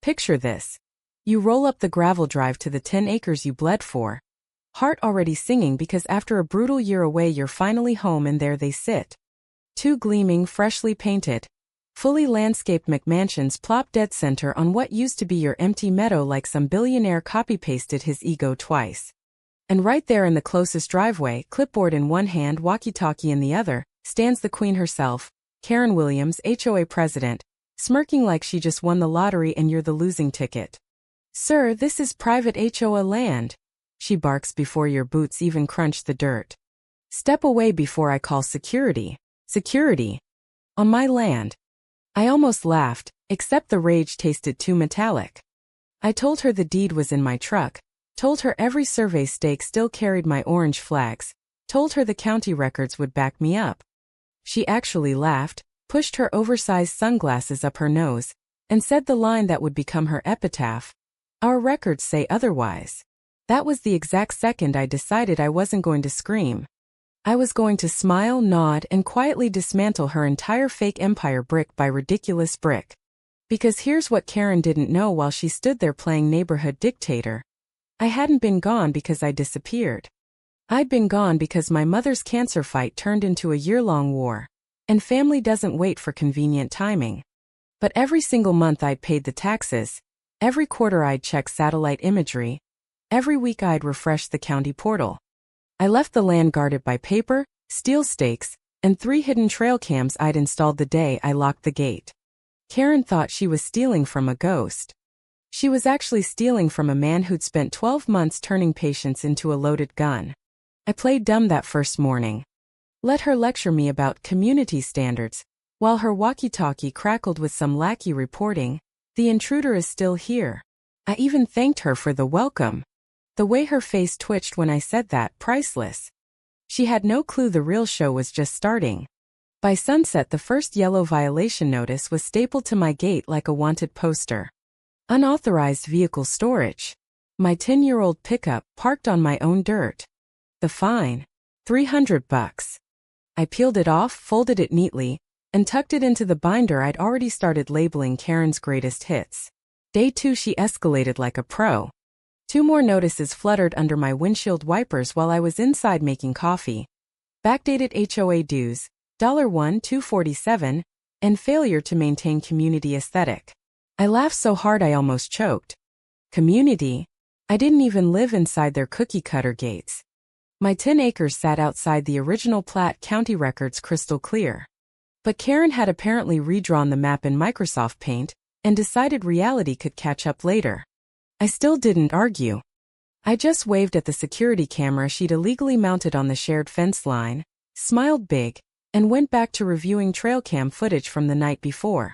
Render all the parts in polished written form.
Picture this. You roll up the gravel drive to the 10 acres you bled for. Heart already singing because after a brutal year away you're finally home and there they sit. Two gleaming, freshly painted, fully landscaped McMansions plop dead center on what used to be your empty meadow like some billionaire copy-pasted his ego twice. And right there in the closest driveway, clipboard in one hand, walkie-talkie in the other, stands the queen herself, Karen Williams, HOA president, smirking like she just won the lottery and you're the losing ticket. Sir, this is private HOA land, she barks before your boots even crunch the dirt. Step away before I call security. Security. On my land. I almost laughed, except the rage tasted too metallic. I told her the deed was in my truck, told her every survey stake still carried my orange flags, told her the county records would back me up. She actually laughed, pushed her oversized sunglasses up her nose, and said the line that would become her epitaph. Our records say otherwise. That was the exact second I decided I wasn't going to scream. I was going to smile, nod, and quietly dismantle her entire fake empire brick by ridiculous brick. Because here's what Karen didn't know while she stood there playing neighborhood dictator. I hadn't been gone because I disappeared. I'd been gone because my mother's cancer fight turned into a year-long war. And family doesn't wait for convenient timing. But every single month I'd paid the taxes, every quarter I'd checked satellite imagery, every week I'd refreshed the county portal. I left the land guarded by paper, steel stakes, and 3 hidden trail cams I'd installed the day I locked the gate. Karen thought she was stealing from a ghost. She was actually stealing from a man who'd spent 12 months turning patients into a loaded gun. I played dumb that first morning. Let her lecture me about community standards, while her walkie-talkie crackled with some lackey reporting, the intruder is still here. I even thanked her for the welcome. The way her face twitched when I said that, priceless. She had no clue the real show was just starting. By sunset the first yellow violation notice was stapled to my gate like a wanted poster. Unauthorized vehicle storage. My 10-year-old pickup parked on my own dirt. The fine. $300. I peeled it off, folded it neatly, and tucked it into the binder I'd already started labeling Karen's greatest hits. Day 2 she escalated like a pro. 2 more notices fluttered under my windshield wipers while I was inside making coffee. Backdated HOA dues, $1 $247, and failure to maintain community aesthetic. I laughed so hard I almost choked. Community? I didn't even live inside their cookie-cutter gates. My 10 acres sat outside the original plat, county records crystal clear. But Karen had apparently redrawn the map in Microsoft Paint, and decided reality could catch up later. I still didn't argue. I just waved at the security camera she'd illegally mounted on the shared fence line, smiled big, and went back to reviewing trail cam footage from the night before.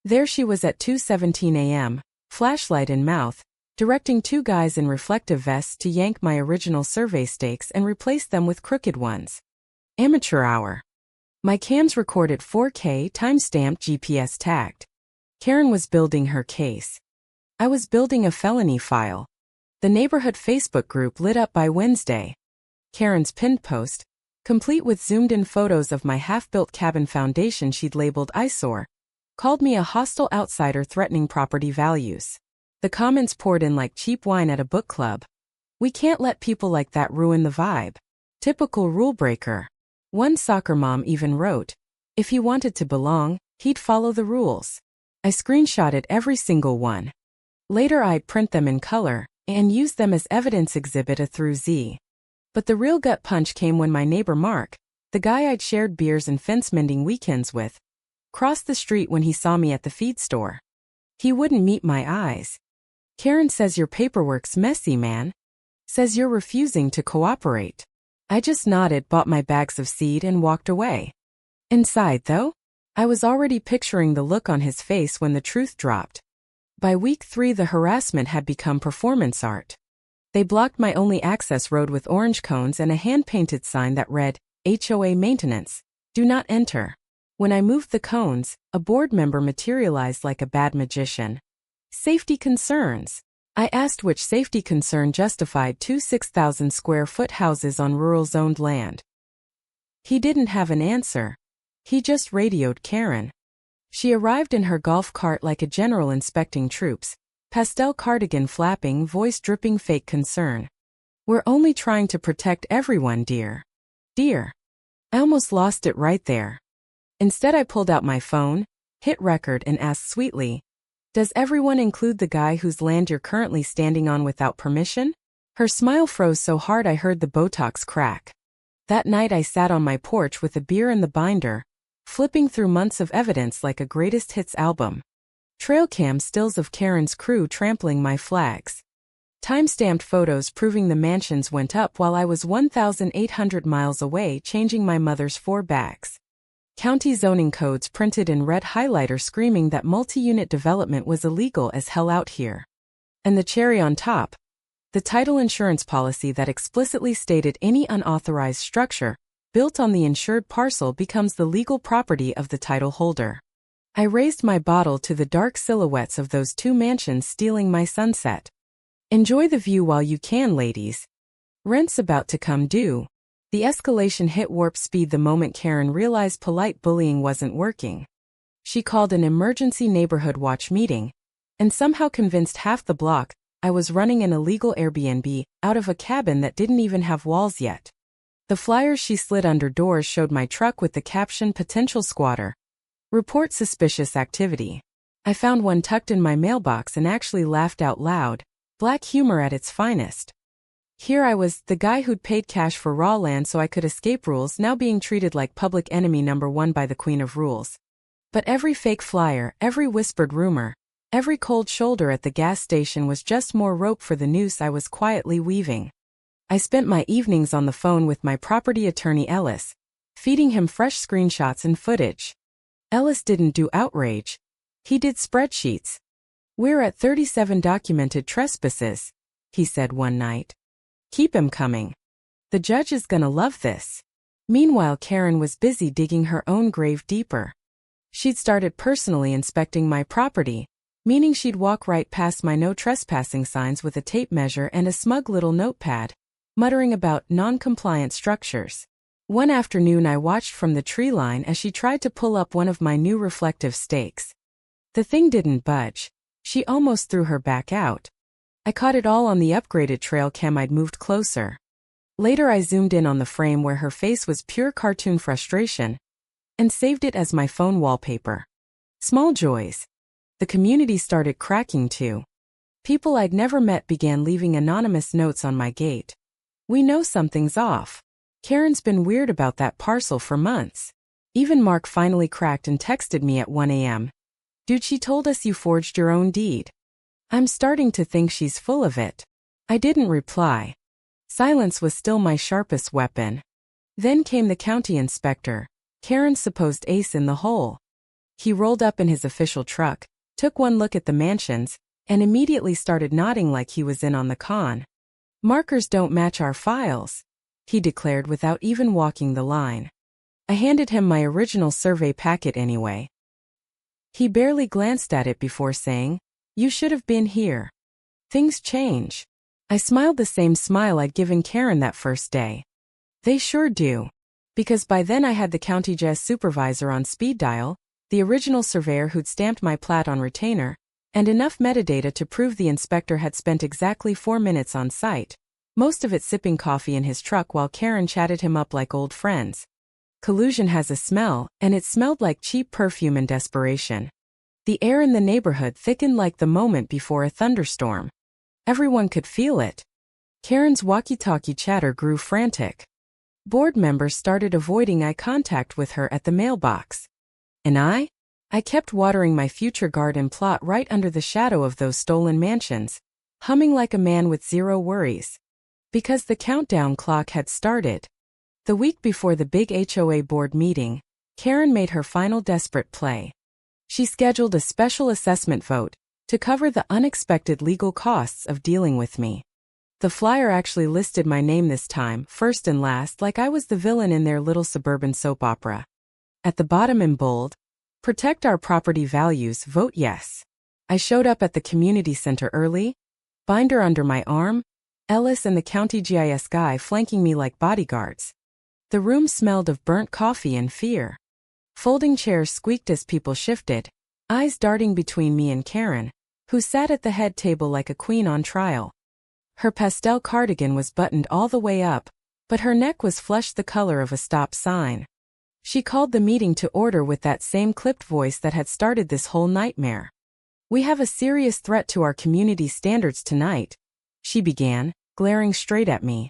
There she was at 2:17 a.m., flashlight in mouth, directing 2 guys in reflective vests to yank my original survey stakes and replace them with crooked ones. Amateur hour. My cams recorded 4K, time-stamped, GPS tagged. Karen was building her case. I was building a felony file. The neighborhood Facebook group lit up by Wednesday. Karen's pinned post, complete with zoomed-in photos of my half-built cabin foundation she'd labeled eyesore, called me a hostile outsider threatening property values. The comments poured in like cheap wine at a book club. We can't let people like that ruin the vibe. Typical rule breaker. One soccer mom even wrote, if he wanted to belong, he'd follow the rules. I screenshotted every single one. Later I'd print them in color, and use them as evidence exhibit A through Z. But the real gut punch came when my neighbor Mark, the guy I'd shared beers and fence-mending weekends with, crossed the street when he saw me at the feed store. He wouldn't meet my eyes. Karen says your paperwork's messy, man. Says you're refusing to cooperate. I just nodded, bought my bags of seed, and walked away. Inside, though, I was already picturing the look on his face when the truth dropped. By week 3 the harassment had become performance art. They blocked my only access road with orange cones and a hand-painted sign that read, HOA Maintenance, do not enter. When I moved the cones, a board member materialized like a bad magician. Safety concerns. I asked which safety concern justified 2 6,000-square-foot houses on rural-zoned land. He didn't have an answer. He just radioed Karen. She arrived in her golf cart like a general inspecting troops, Pastel cardigan flapping, voice dripping fake concern. We're only trying to protect everyone, dear. Dear. I almost lost it right there. Instead I pulled out my phone, hit record and asked sweetly, does everyone include the guy whose land you're currently standing on without permission? Her smile froze so hard I heard the Botox crack. That night I sat on my porch with a beer in the binder, flipping through months of evidence like a greatest hits album. Trail cam stills of Karen's crew trampling my flags. Time-stamped photos proving the mansions went up while I was 1,800 miles away changing my mother's 4 bags. County zoning codes printed in red highlighter screaming that multi-unit development was illegal as hell out here. And the cherry on top, the title insurance policy that explicitly stated any unauthorized structure built on the insured parcel becomes the legal property of the title holder. I raised my bottle to the dark silhouettes of those 2 mansions stealing my sunset. Enjoy the view while you can, ladies. Rent's about to come due. The escalation hit warp speed the moment Karen realized polite bullying wasn't working. She called an emergency neighborhood watch meeting, and somehow convinced half the block I was running an illegal Airbnb out of a cabin that didn't even have walls yet. The flyers she slid under doors showed my truck with the caption potential squatter. Report suspicious activity. I found one tucked in my mailbox and actually laughed out loud, black humor at its finest. Here I was, the guy who'd paid cash for raw land so I could escape rules, now being treated like public enemy number 1 by the queen of rules. But every fake flyer, every whispered rumor, every cold shoulder at the gas station was just more rope for the noose I was quietly weaving. I spent my evenings on the phone with my property attorney Ellis, feeding him fresh screenshots and footage. Ellis didn't do outrage. He did spreadsheets. We're at 37 documented trespasses, he said one night. Keep him coming. The judge is gonna love this. Meanwhile, Karen was busy digging her own grave deeper. She'd started personally inspecting my property, meaning she'd walk right past my no trespassing signs with a tape measure and a smug little notepad, muttering about non-compliant structures. One afternoon I watched from the tree line as she tried to pull up one of my new reflective stakes. The thing didn't budge. She almost threw her back out. I caught it all on the upgraded trail cam. I'd moved closer. Later I zoomed in on the frame where her face was pure cartoon frustration, and saved it as my phone wallpaper. Small joys. The community started cracking too. People I'd never met began leaving anonymous notes on my gate. We know something's off. Karen's been weird about that parcel for months. Even Mark finally cracked and texted me at 1 a.m. Dude, she told us you forged your own deed. I'm starting to think she's full of it. I didn't reply. Silence was still my sharpest weapon. Then came the county inspector, Karen's supposed ace in the hole. He rolled up in his official truck, took one look at the mansions, and immediately started nodding like he was in on the con. Markers don't match our files, he declared without even walking the line. I handed him my original survey packet anyway. He barely glanced at it before saying, "You should have been here." Things change. I smiled the same smile I'd given Karen that first day. They sure do. Because by then I had the county jazz supervisor on speed dial, the original surveyor who'd stamped my plat on retainer, and enough metadata to prove the inspector had spent exactly 4 minutes on site, most of it sipping coffee in his truck while Karen chatted him up like old friends. Collusion has a smell, and it smelled like cheap perfume and desperation. The air in the neighborhood thickened like the moment before a thunderstorm. Everyone could feel it. Karen's walkie-talkie chatter grew frantic. Board members started avoiding eye contact with her at the mailbox. And I kept watering my future garden plot right under the shadow of those stolen mansions, humming like a man with zero worries. Because the countdown clock had started. The week before the big HOA board meeting, Karen made her final desperate play. She scheduled a special assessment vote to cover the unexpected legal costs of dealing with me. The flyer actually listed my name this time, first and last, like I was the villain in their little suburban soap opera. At the bottom in bold, "Protect our property values, vote yes." I showed up at the community center early, binder under my arm, Ellis and the county GIS guy flanking me like bodyguards. The room smelled of burnt coffee and fear. Folding chairs squeaked as people shifted, eyes darting between me and Karen, who sat at the head table like a queen on trial. Her pastel cardigan was buttoned all the way up, but her neck was flushed the color of a stop sign. She called the meeting to order with that same clipped voice that had started this whole nightmare. "We have a serious threat to our community standards tonight," she began, glaring straight at me.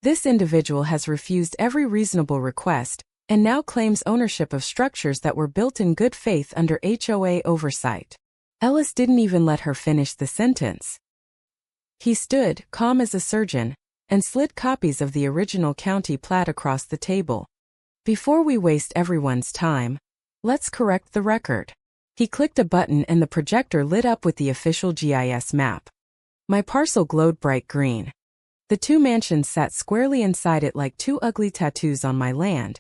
"This individual has refused every reasonable request, and now claims ownership of structures that were built in good faith under HOA oversight." Ellis didn't even let her finish the sentence. He stood, calm as a surgeon, and slid copies of the original county plat across the table. "Before we waste everyone's time, let's correct the record." He clicked a button and the projector lit up with the official GIS map. My parcel glowed bright green. The two mansions sat squarely inside it like two ugly tattoos on my land.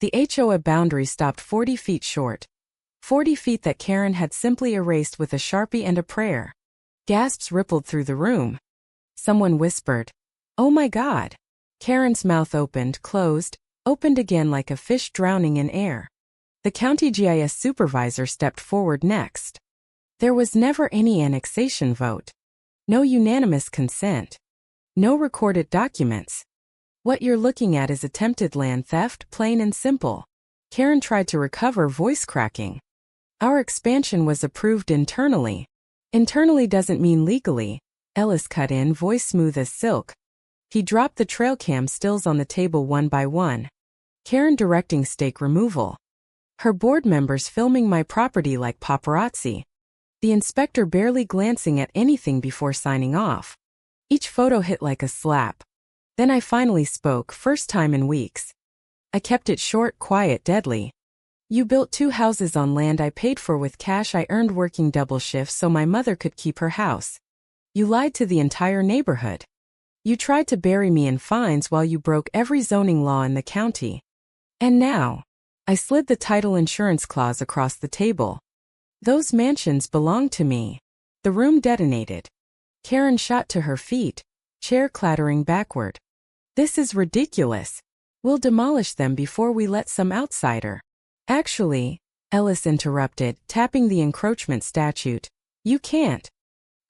The HOA boundary stopped 40 feet short. 40 feet that Karen had simply erased with a Sharpie and a prayer. Gasps rippled through the room. Someone whispered, "Oh my God." Karen's mouth opened, closed, opened again like a fish drowning in air. The county GIS supervisor stepped forward next. There was never any annexation vote. No unanimous consent. No recorded documents. What you're looking at is attempted land theft, plain and simple. Karen tried to recover, voice cracking. Our expansion was approved internally. Internally doesn't mean legally, Ellis cut in, voice smooth as silk. He dropped the trail cam stills on the table one by one. Karen directing stake removal. Her board members filming my property like paparazzi. The inspector barely glancing at anything before signing off. Each photo hit like a slap. Then I finally spoke, first time in weeks. I kept it short, quiet, deadly. "You built 2 houses on land I paid for with cash I earned working double shifts so my mother could keep her house. You lied to the entire neighborhood. You tried to bury me in fines while you broke every zoning law in the county. And now," I slid the title insurance clause across the table, "those mansions belong to me." The room detonated. Karen shot to her feet, chair clattering backward. "This is ridiculous. We'll demolish them before we let some outsider." "Actually," Ellis interrupted, tapping the encroachment statute, "you can't.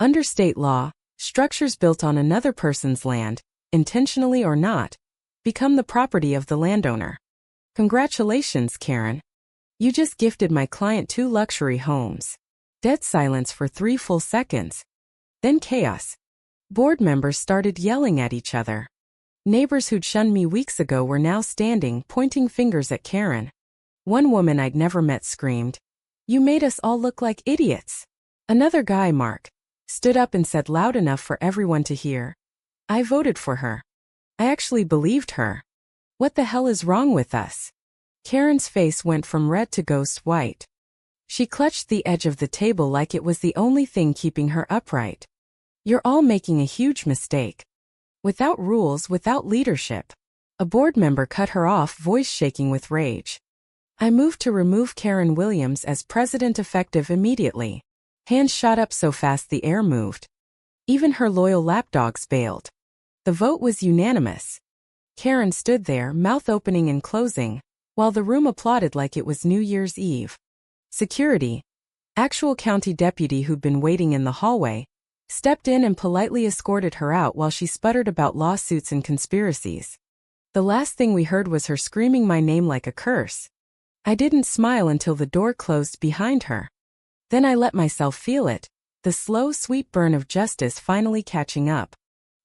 Under state law, structures built on another person's land, intentionally or not, become the property of the landowner." "Congratulations, Karen. You just gifted my client 2 luxury homes." Dead silence for 3 full seconds. Then chaos. Board members started yelling at each other. Neighbors who'd shunned me weeks ago were now standing, pointing fingers at Karen. One woman I'd never met screamed, "You made us all look like idiots." Another guy, Mark, stood up and said loud enough for everyone to hear, "I voted for her. I actually believed her. What the hell is wrong with us?" Karen's face went from red to ghost white. She clutched the edge of the table like it was the only thing keeping her upright. "You're all making a huge mistake. Without rules, without leadership." A board member cut her off, voice shaking with rage. "I moved to remove Karen Williams as president effective immediately." Hands shot up so fast the air moved. Even her loyal lapdogs bailed. The vote was unanimous. Karen stood there, mouth opening and closing, while the room applauded like it was New Year's Eve. Security, actual county deputy who'd been waiting in the hallway, stepped in and politely escorted her out while she sputtered about lawsuits and conspiracies. The last thing we heard was her screaming my name like a curse. I didn't smile until the door closed behind her. Then I let myself feel it, the slow, sweet burn of justice finally catching up.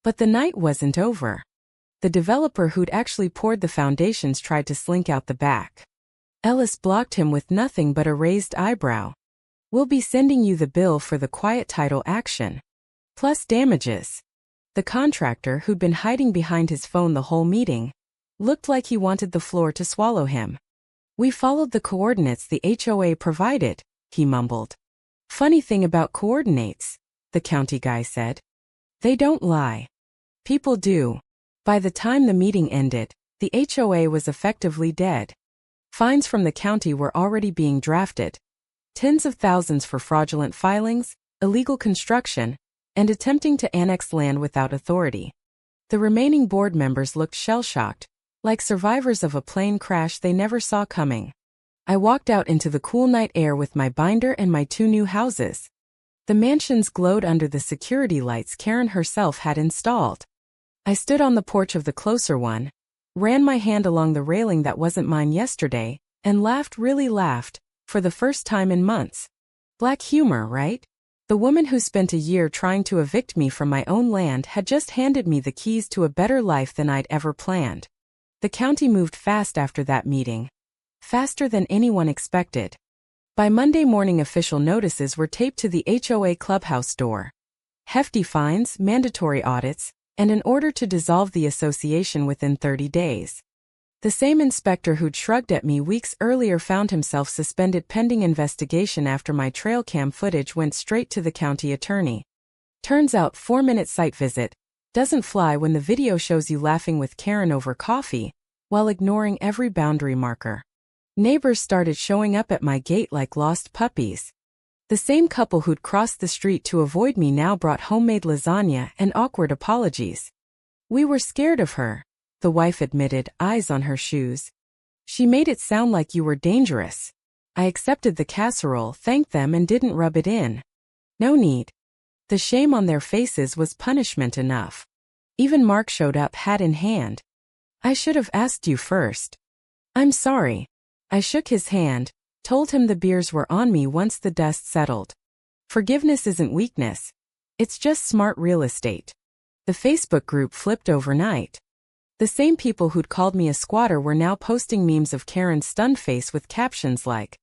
But the night wasn't over. The developer who'd actually poured the foundations tried to slink out the back. Ellis blocked him with nothing but a raised eyebrow. "We'll be sending you the bill for the quiet title action. Plus damages." The contractor, who'd been hiding behind his phone the whole meeting, looked like he wanted the floor to swallow him. "We followed the coordinates the HOA provided," he mumbled. "Funny thing about coordinates," the county guy said. "They don't lie. People do." By the time the meeting ended, the HOA was effectively dead. Fines from the county were already being drafted. Tens of thousands for fraudulent filings, illegal construction, and attempting to annex land without authority. The remaining board members looked shell-shocked, like survivors of a plane crash they never saw coming. I walked out into the cool night air with my binder and my 2 new houses. The mansions glowed under the security lights Karen herself had installed. I stood on the porch of the closer one, ran my hand along the railing that wasn't mine yesterday, and really laughed, for the first time in months. Black humor, right? The woman who spent a year trying to evict me from my own land had just handed me the keys to a better life than I'd ever planned. The county moved fast after that meeting. Faster than anyone expected. By Monday morning, official notices were taped to the HOA clubhouse door. Hefty fines, mandatory audits, and an order to dissolve the association within 30 days. The same inspector who'd shrugged at me weeks earlier found himself suspended pending investigation after my trail cam footage went straight to the county attorney. Turns out 4-minute site visit doesn't fly when the video shows you laughing with Karen over coffee, while ignoring every boundary marker. Neighbors started showing up at my gate like lost puppies. The same couple who'd crossed the street to avoid me now brought homemade lasagna and awkward apologies. "We were scared of her," the wife admitted, eyes on her shoes. "She made it sound like you were dangerous." I accepted the casserole, thanked them, and didn't rub it in. No need. The shame on their faces was punishment enough. Even Mark showed up, hat in hand. "I should have asked you first." "I'm sorry." I shook his hand, told him the beers were on me once the dust settled. Forgiveness isn't weakness. It's just smart real estate. The Facebook group flipped overnight. The same people who'd called me a squatter were now posting memes of Karen's stunned face with captions like,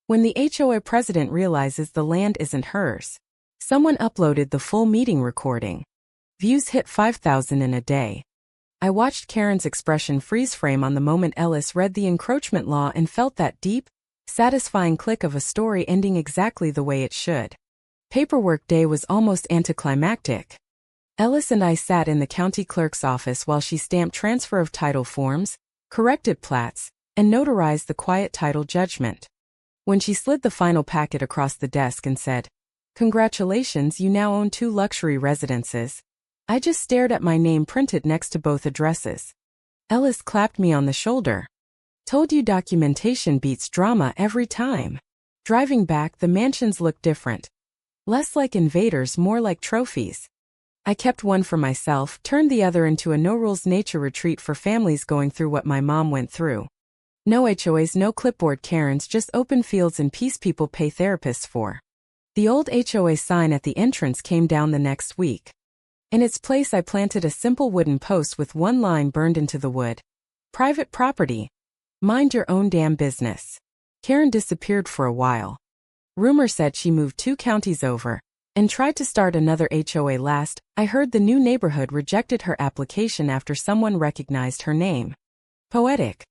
"When the HOA president realizes the land isn't hers." Someone uploaded the full meeting recording. Views hit 5,000 in a day. I watched Karen's expression freeze frame on the moment Ellis read the encroachment law and felt that deep, satisfying click of a story ending exactly the way it should. Paperwork day was almost anticlimactic. Ellis and I sat in the county clerk's office while she stamped transfer of title forms, corrected plats, and notarized the quiet title judgment. When she slid the final packet across the desk and said, "Congratulations, you now own 2 luxury residences," I just stared at my name printed next to both addresses. Ellis clapped me on the shoulder. "Told you documentation beats drama every time." Driving back, the mansions looked different. Less like invaders, more like trophies. I kept one for myself, turned the other into a no-rules nature retreat for families going through what my mom went through. No HOAs, no clipboard Karens, just open fields and peace people pay therapists for. The old HOA sign at the entrance came down the next week. In its place, I planted a simple wooden post with one line burned into the wood. "Private property. Mind your own damn business." Karen disappeared for a while. Rumor said she moved 2 counties over and tried to start another HOA. Last I heard, the new neighborhood rejected her application after someone recognized her name. Poetic.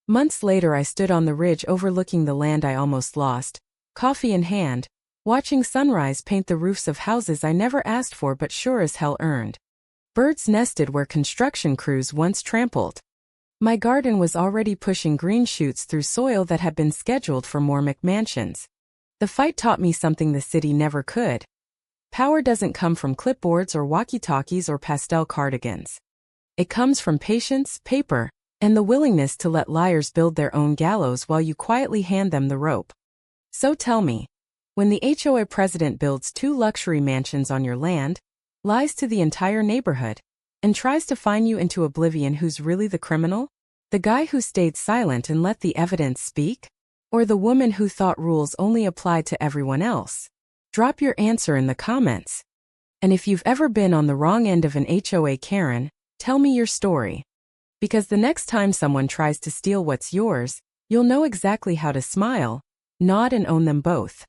Months later, I stood on the ridge overlooking the land I almost lost, coffee in hand, watching sunrise paint the roofs of houses I never asked for but sure as hell earned. Birds nested where construction crews once trampled. My garden was already pushing green shoots through soil that had been scheduled for more McMansions. The fight taught me something the city never could. Power doesn't come from clipboards or walkie-talkies or pastel cardigans. It comes from patience, paper, and the willingness to let liars build their own gallows while you quietly hand them the rope. So tell me, when the HOA president builds 2 luxury mansions on your land, lies to the entire neighborhood, and tries to fine you into oblivion, who's really the criminal? The guy who stayed silent and let the evidence speak? Or the woman who thought rules only applied to everyone else? Drop your answer in the comments. And if you've ever been on the wrong end of an HOA Karen, tell me your story. Because the next time someone tries to steal what's yours, you'll know exactly how to smile, nod, and own them both.